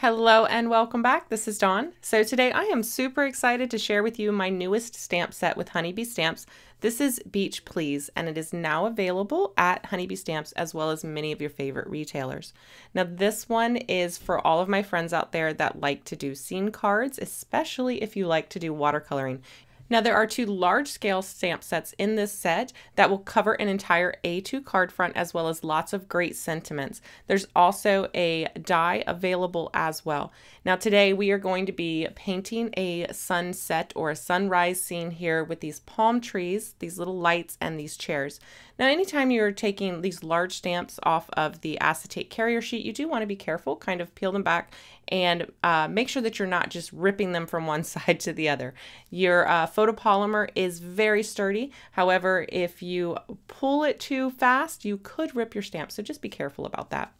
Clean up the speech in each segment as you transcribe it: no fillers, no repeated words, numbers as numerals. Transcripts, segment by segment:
Hello and welcome back. This is Dawn. So today I am super excited to share with you my newest stamp set with Honeybee Stamps. This is Beach Please, and it is now available at Honeybee Stamps as well as many of your favorite retailers. Now this one is for all of my friends out there that like to do scene cards, especially if you like to do watercoloring. Now there are two large scale stamp sets in this set that will cover an entire A2 card front as well as lots of great sentiments. There's also a die available as well. Now today we are going to be painting a sunset or a sunrise scene here with these palm trees, these little lights, and these chairs. Now anytime you're taking these large stamps off of the acetate carrier sheet, you do want to be careful, kind of peel them back and make sure that you're not just ripping them from one side to the other. Your photopolymer is very sturdy. However, if you pull it too fast, you could rip your stamp, so just be careful about that.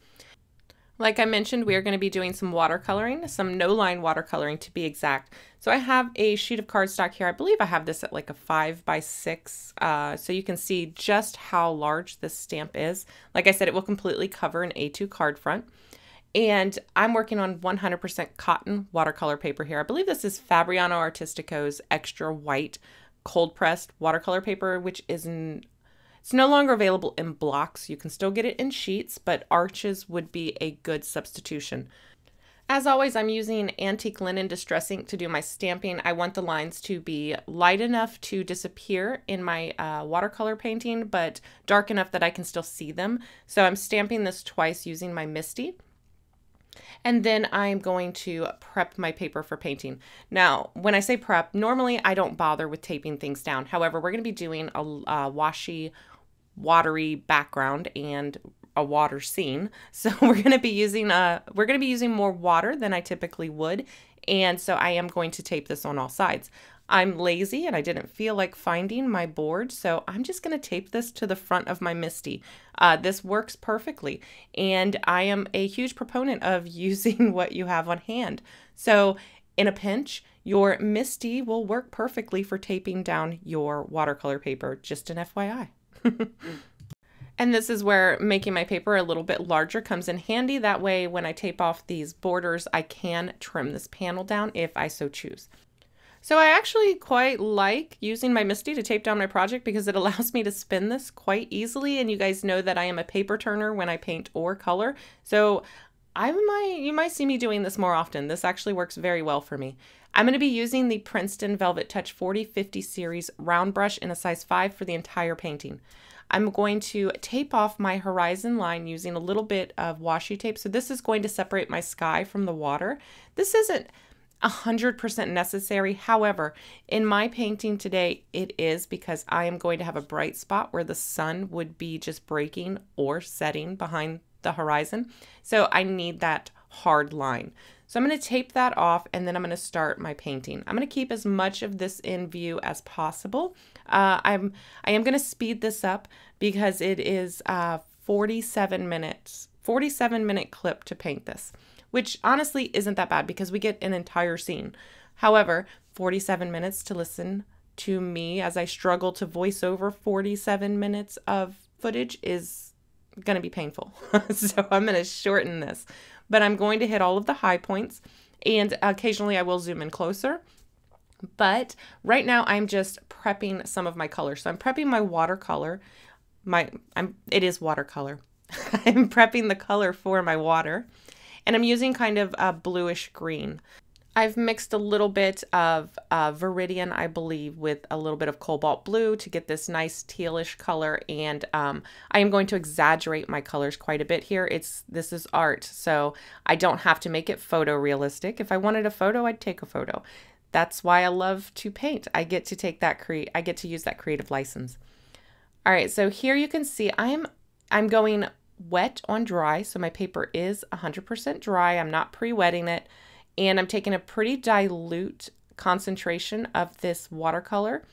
Like I mentioned, we are going to be doing some watercoloring, some no-line watercoloring to be exact. So I have a sheet of cardstock here. I believe I have this at like a 5x6, so you can see just how large this stamp is. Like I said, it will completely cover an A2 card front. And I'm working on 100% cotton watercolor paper here. I believe this is Fabriano Artistico's extra white cold pressed watercolor paper, which it's no longer available in blocks. You can still get it in sheets, but arches would be a good substitution. As always, I'm using antique linen distress ink to do my stamping. I want the lines to be light enough to disappear in my watercolor painting, but dark enough that I can still see them. So I'm stamping this twice using my Misty. And then I'm going to prep my paper for painting. Now, when I say prep, normally I don't bother with taping things down. However, we're going to be doing a washy, watery background and a water scene. So we're going to be using more water than I typically would. And so I am going to tape this on all sides. I'm lazy and I didn't feel like finding my board, so I'm just going to tape this to the front of my Misty. This works perfectly, and I am a huge proponent of using what you have on hand. So in a pinch, your Misty will work perfectly for taping down your watercolor paper, just an FYI. And this is where making my paper a little bit larger comes in handy. That way, when I tape off these borders, I can trim this panel down if I so choose. So I actually quite like using my Misty to tape down my project because it allows me to spin this quite easily. And you guys know that I am a paper turner when I paint or color. So you might see me doing this more often. This actually works very well for me. I'm going to be using the Princeton Velvet Touch 4050 series round brush in a size 5 for the entire painting. I'm going to tape off my horizon line using a little bit of washi tape. So this is going to separate my sky from the water. This isn't 100% necessary. However, in my painting today, it is because I am going to have a bright spot where the sun would be just breaking or setting behind the horizon. So I need that hard line. So I'm going to tape that off and then I'm going to start my painting. I'm going to keep as much of this in view as possible. I am going to speed this up because it is 47 minute clip to paint this, which honestly isn't that bad because we get an entire scene. However, 47 minutes to listen to me as I struggle to voice over 47 minutes of footage is going to be painful. So I'm going to shorten this, but I'm going to hit all of the high points and occasionally I will zoom in closer. But right now I'm just prepping some of my colors. So I'm prepping my watercolor. It is watercolor. I'm prepping the color for my water. And I'm using kind of a bluish green. I've mixed a little bit of Viridian, I believe, with a little bit of cobalt blue to get this nice tealish color. And I am going to exaggerate my colors quite a bit here. This is art, so I don't have to make it photorealistic. If I wanted a photo, I'd take a photo. That's why I love to paint. I get to take that I get to use that creative license. All right, so here you can see I'm going wet on dry, so my paper is 100% dry. I'm not pre-wetting it, and I'm taking a pretty dilute concentration of this watercolor,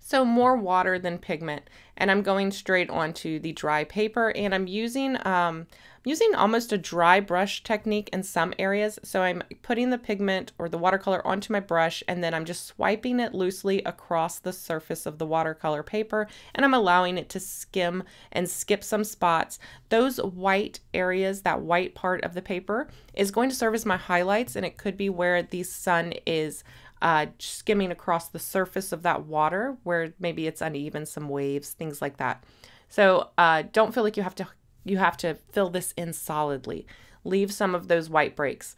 So more water than pigment, and I'm going straight onto the dry paper, and I'm using almost a dry brush technique in some areas. So I'm putting the pigment or the watercolor onto my brush, and then I'm just swiping it loosely across the surface of the watercolor paper, and I'm allowing it to skim and skip some spots. Those white areas, that white part of the paper, is going to serve as my highlights, and it could be where the sun is skimming across the surface of that water where maybe it's uneven, some waves, things like that. So don't feel like you have to fill this in solidly. Leave some of those white breaks.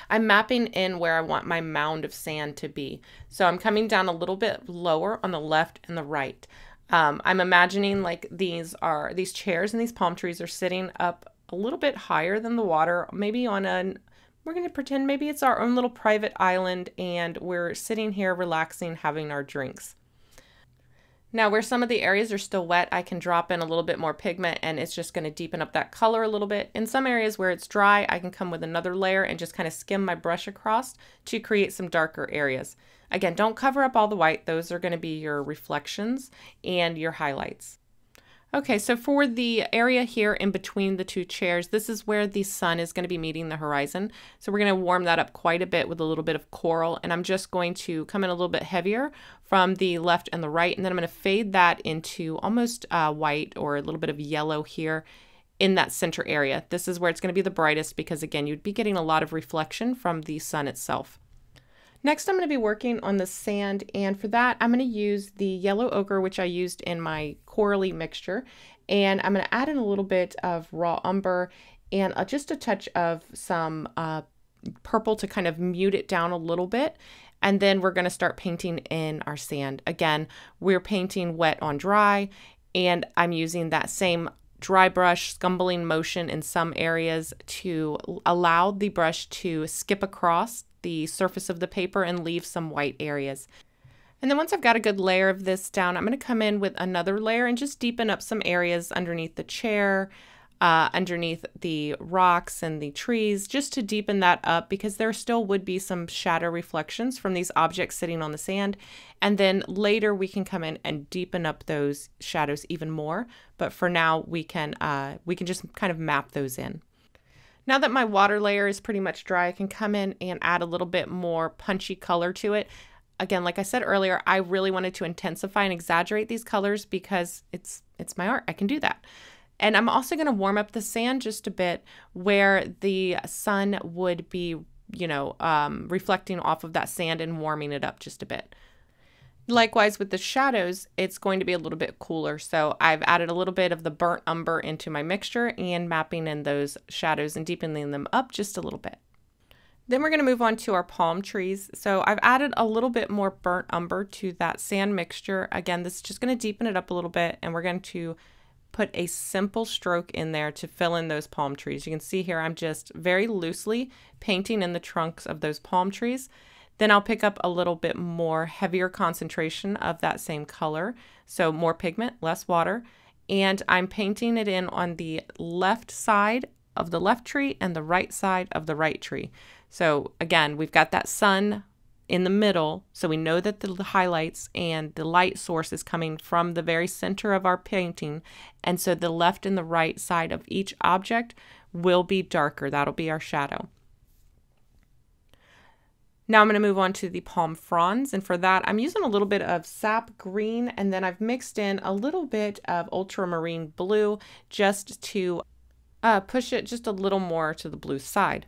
I'm mapping in where I want my mound of sand to be. So I'm coming down a little bit lower on the left and the right. I'm imagining like these chairs and these palm trees are sitting up a little bit higher than the water, maybe on we're going to pretend maybe it's our own little private island, and we're sitting here relaxing, having our drinks. Now, where some of the areas are still wet, I can drop in a little bit more pigment, and it's just going to deepen up that color a little bit. In some areas where it's dry, I can come with another layer and just kind of skim my brush across to create some darker areas. Again, don't cover up all the white. Those are going to be your reflections and your highlights. Okay, so for the area here in between the two chairs, this is where the sun is going to be meeting the horizon. So we're going to warm that up quite a bit with a little bit of coral, and I'm just going to come in a little bit heavier from the left and the right, and then I'm going to fade that into almost white or a little bit of yellow here in that center area. This is where it's going to be the brightest because, again, you'd be getting a lot of reflection from the sun itself. Next, I'm going to be working on the sand, and for that, I'm going to use the yellow ochre, which I used in my corally mixture, and I'm going to add in a little bit of raw umber and just a touch of some purple to kind of mute it down a little bit, and then we're going to start painting in our sand. Again, we're painting wet on dry, and I'm using that same dry brush scumbling motion in some areas to allow the brush to skip across the surface of the paper and leave some white areas. And then once I've got a good layer of this down, I'm going to come in with another layer and just deepen up some areas underneath the chair, underneath the rocks and the trees, just to deepen that up because there still would be some shadow reflections from these objects sitting on the sand. And then later we can come in and deepen up those shadows even more. But for now, we can just kind of map those in. Now that my water layer is pretty much dry, I can come in and add a little bit more punchy color to it. Again, like I said earlier, I really wanted to intensify and exaggerate these colors because it's my art. I can do that. And I'm also going to warm up the sand just a bit where the sun would be, reflecting off of that sand and warming it up just a bit. Likewise with the shadows, it's going to be a little bit cooler. So I've added a little bit of the burnt umber into my mixture and mapping in those shadows and deepening them up just a little bit. Then we're going to move on to our palm trees. So I've added a little bit more burnt umber to that sand mixture. Again, this is just going to deepen it up a little bit, and we're going to put a simple stroke in there to fill in those palm trees. You can see here I'm just very loosely painting in the trunks of those palm trees. Then I'll pick up a little bit more heavier concentration of that same color. So more pigment, less water. And I'm painting it in on the left side of the left tree and the right side of the right tree. So again, we've got that sun in the middle. So we know that the highlights and the light source is coming from the very center of our painting. And so the left and the right side of each object will be darker. That'll be our shadow. Now I'm going to move on to the palm fronds, and for that I'm using a little bit of sap green, and then I've mixed in a little bit of ultramarine blue just to push it just a little more to the blue side.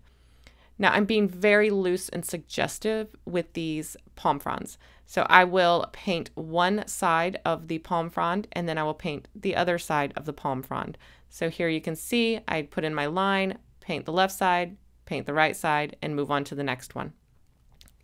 Now I'm being very loose and suggestive with these palm fronds. So I will paint one side of the palm frond, and then I will paint the other side of the palm frond. So here you can see I put in my line, paint the left side, paint the right side, and move on to the next one.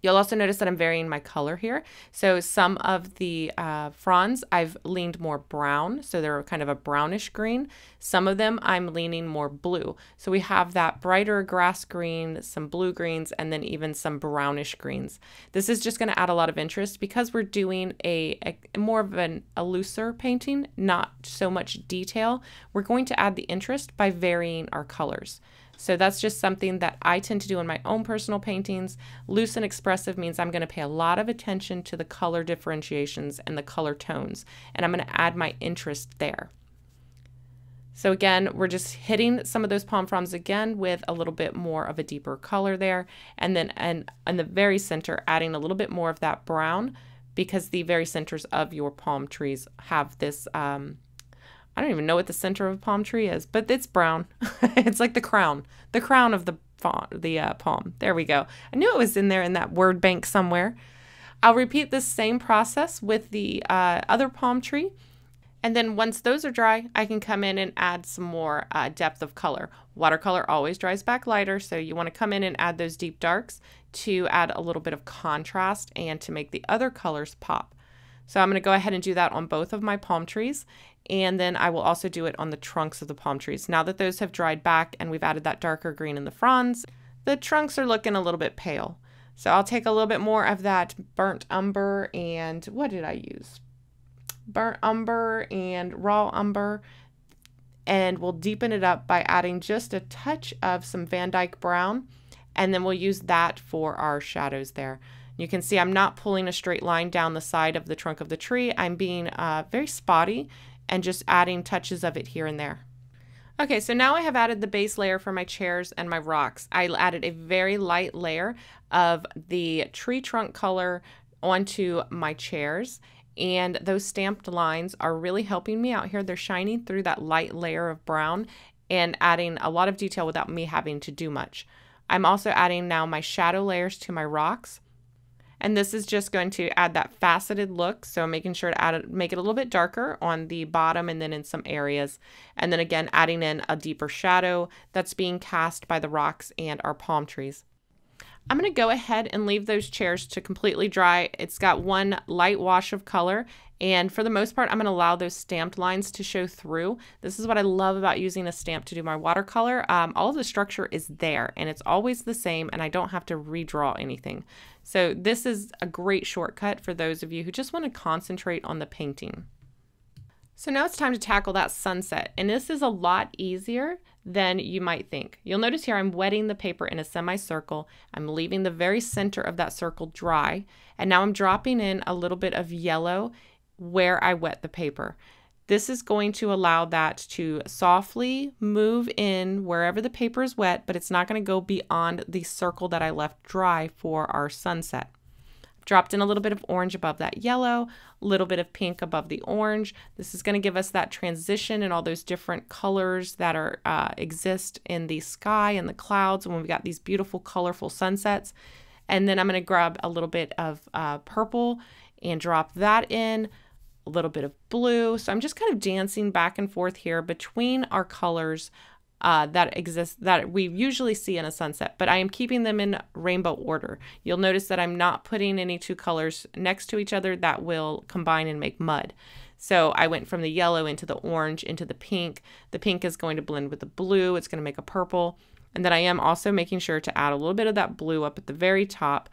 You'll also notice that I'm varying my color here. So some of the fronds I've leaned more brown, so they're kind of a brownish green. Some of them I'm leaning more blue. So we have that brighter grass green, some blue greens, and then even some brownish greens. This is just going to add a lot of interest because we're doing a more of a looser painting, not so much detail. We're going to add the interest by varying our colors. So that's just something that I tend to do in my own personal paintings. Loose and expressive means I'm going to pay a lot of attention to the color differentiations and the color tones, and I'm going to add my interest there. So again, we're just hitting some of those palm fronds again with a little bit more of a deeper color there. And then in the very center, adding a little bit more of that brown, because the very centers of your palm trees have this, I don't even know what the center of a palm tree is, but it's brown. It's like the crown of the palm. There we go. I knew it was in there in that word bank somewhere. I'll repeat this same process with the other palm tree. And then once those are dry, I can come in and add some more depth of color. Watercolor always dries back lighter, so you want to come in and add those deep darks to add a little bit of contrast and to make the other colors pop. So I'm going to go ahead and do that on both of my palm trees, and then I will also do it on the trunks of the palm trees. Now that those have dried back and we've added that darker green in the fronds, the trunks are looking a little bit pale. So I'll take a little bit more of that burnt umber, and what did I use? Burnt umber and raw umber, and we'll deepen it up by adding just a touch of some Van Dyke brown, and then we'll use that for our shadows there. You can see I'm not pulling a straight line down the side of the trunk of the tree. I'm being very spotty and just adding touches of it here and there. Okay, so now I have added the base layer for my chairs and my rocks. I added a very light layer of the tree trunk color onto my chairs, and those stamped lines are really helping me out here. They're shining through that light layer of brown and adding a lot of detail without me having to do much. I'm also adding now my shadow layers to my rocks. And this is just going to add that faceted look. So making sure to make it a little bit darker on the bottom and then in some areas. And then again, adding in a deeper shadow that's being cast by the rocks and our palm trees. I'm going to go ahead and leave those chairs to completely dry. It's got one light wash of color, and for the most part, I'm going to allow those stamped lines to show through. This is what I love about using a stamp to do my watercolor. All of the structure is there, and it's always the same, and I don't have to redraw anything. So this is a great shortcut for those of you who just want to concentrate on the painting. So now it's time to tackle that sunset, and this is a lot easier than you might think. You'll notice here I'm wetting the paper in a semicircle. I'm leaving the very center of that circle dry, and now I'm dropping in a little bit of yellow where I wet the paper. This is going to allow that to softly move in wherever the paper is wet, but it's not going to go beyond the circle that I left dry for our sunset. Dropped in a little bit of orange above that yellow, a little bit of pink above the orange. This is going to give us that transition and all those different colors that are exist in the sky and the clouds when we've got these beautiful, colorful sunsets. And then I'm going to grab a little bit of purple and drop that in, a little bit of blue. So I'm just kind of dancing back and forth here between our colors that we usually see in a sunset, but I am keeping them in rainbow order. You'll notice that I'm not putting any two colors next to each other that will combine and make mud. So I went from the yellow into the orange into the pink. The pink is going to blend with the blue. It's going to make a purple. And then I am also making sure to add a little bit of that blue up at the very top.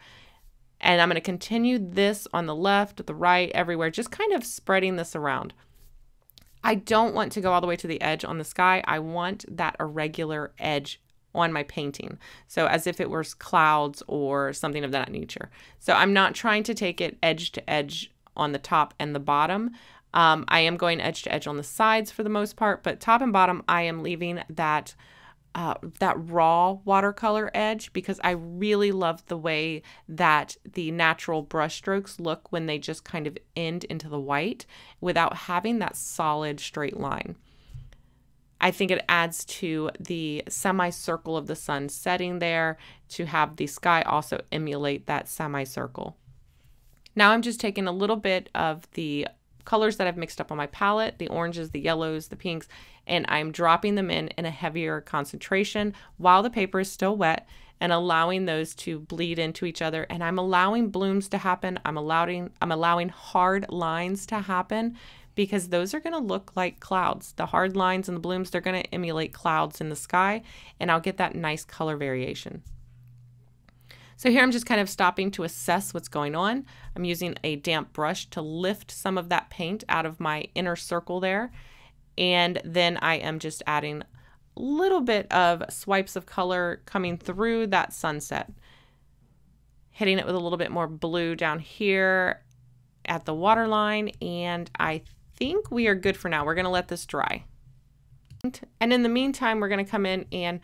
And I'm going to continue this on the left, the right, everywhere, just kind of spreading this around. I don't want to go all the way to the edge on the sky. I want that irregular edge on my painting. So as if it was clouds or something of that nature. So I'm not trying to take it edge to edge on the top and the bottom. I am going edge to edge on the sides for the most part, but top and bottom, I am leaving that raw watercolor edge because I really love the way that the natural brush strokes look when they just kind of end into the white without having that solid straight line. I think it adds to the semicircle of the sun setting there to have the sky also emulate that semicircle. Now I'm just taking a little bit of the colors that I've mixed up on my palette, the oranges, the yellows, the pinks, and I'm dropping them in a heavier concentration while the paper is still wet and allowing those to bleed into each other. And I'm allowing blooms to happen. I'm allowing hard lines to happen because those are going to look like clouds. The hard lines and the blooms, they're going to emulate clouds in the sky, and I'll get that nice color variation. So here I'm just kind of stopping to assess what's going on. I'm using a damp brush to lift some of that paint out of my inner circle there. And then I am just adding little bit of swipes of color coming through that sunset. Hitting it with a little bit more blue down here at the waterline, and I think we are good for now. We're going to let this dry. And in the meantime, we're going to come in and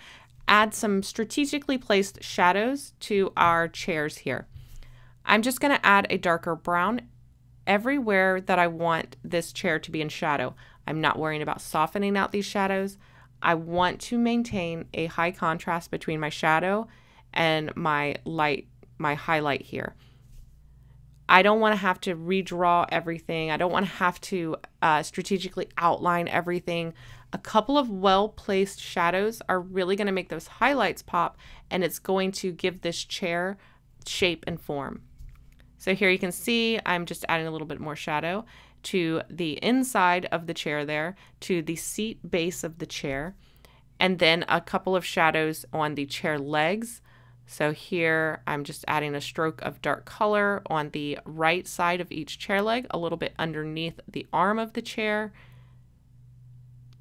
add some strategically placed shadows to our chairs here. I'm just going to add a darker brown everywhere that I want this chair to be in shadow. I'm not worrying about softening out these shadows. I want to maintain a high contrast between my shadow and my light, my highlight here. I don't want to have to redraw everything. I don't want to have to strategically outline everything. A couple of well-placed shadows are really going to make those highlights pop, and it's going to give this chair shape and form. So here you can see I'm just adding a little bit more shadow to the inside of the chair there, to the seat base of the chair, and then a couple of shadows on the chair legs. So here I'm just adding a stroke of dark color on the right side of each chair leg, a little bit underneath the arm of the chair,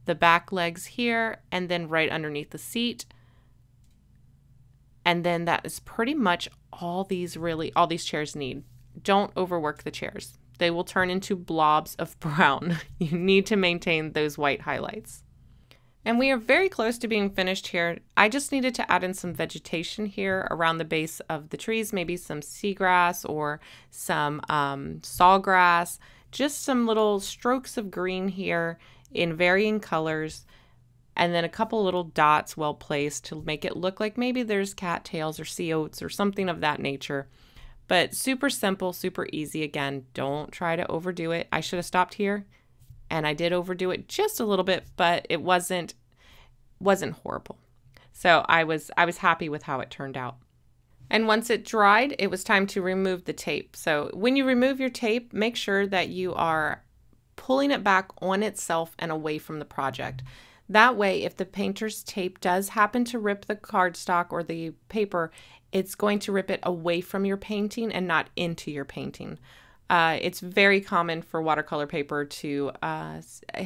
the back legs here, and then right underneath the seat. And then that is pretty much all these chairs need. Don't overwork the chairs. They will turn into blobs of brown. You need to maintain those white highlights. And we are very close to being finished here. I just needed to add in some vegetation here around the base of the trees, maybe some seagrass or some sawgrass, just some little strokes of green here in varying colors, and then a couple little dots well placed to make it look like maybe there's cattails or sea oats or something of that nature. But super simple, super easy. Again, don't try to overdo it. I should have stopped here, and I did overdo it just a little bit, but it wasn't horrible. So I was happy with how it turned out. And once it dried, it was time to remove the tape. So when you remove your tape, make sure that you are pulling it back on itself and away from the project. That way, if the painter's tape does happen to rip the cardstock or the paper, it's going to rip it away from your painting and not into your painting. It's very common for watercolor paper to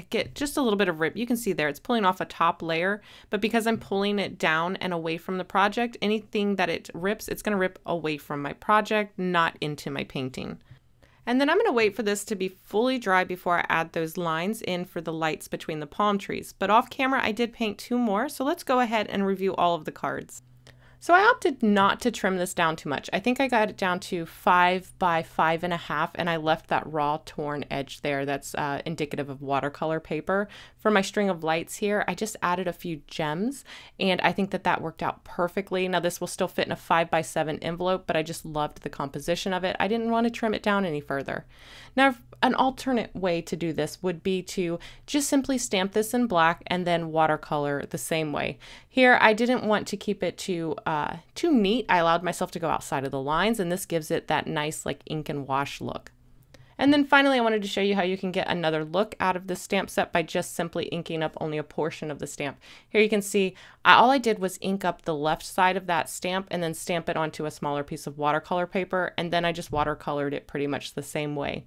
get just a little bit of rip. You can see there, it's pulling off a top layer, but because I'm pulling it down and away from the project, anything that it rips, it's going to rip away from my project, not into my painting. And then I'm going to wait for this to be fully dry before I add those lines in for the lights between the palm trees. But off camera, I did paint 2 more, so let's go ahead and review all of the cards. So I opted not to trim this down too much. I think I got it down to 5 by 5.5, and I left that raw torn edge there that's indicative of watercolor paper. For my string of lights here, I just added a few gems, and I think that that worked out perfectly. Now this will still fit in a 5 by 7 envelope, but I just loved the composition of it. I didn't want to trim it down any further. Now, an alternate way to do this would be to just simply stamp this in black and then watercolor the same way. Here, I didn't want to keep it too neat. I allowed myself to go outside of the lines, and this gives it that nice like ink and wash look. And then finally, I wanted to show you how you can get another look out of this stamp set by just simply inking up only a portion of the stamp. Here you can see all I did was ink up the left side of that stamp and then stamp it onto a smaller piece of watercolor paper, and then I just watercolored it pretty much the same way.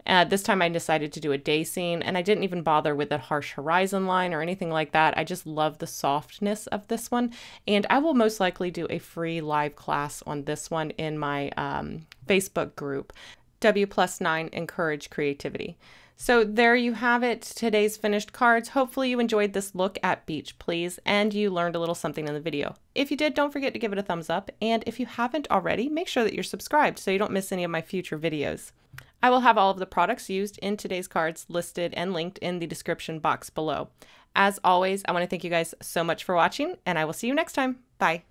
This time I decided to do a day scene, and I didn't even bother with a harsh horizon line or anything like that. I just love the softness of this one, and I will most likely do a free live class on this one in my Facebook group, W+9 Encourage Creativity. So there you have it, today's finished cards. Hopefully you enjoyed this look at Beach Please, and you learned a little something in the video. If you did, don't forget to give it a thumbs up, and if you haven't already, make sure that you're subscribed so you don't miss any of my future videos. I will have all of the products used in today's cards listed and linked in the description box below. As always, I want to thank you guys so much for watching, and I will see you next time. Bye.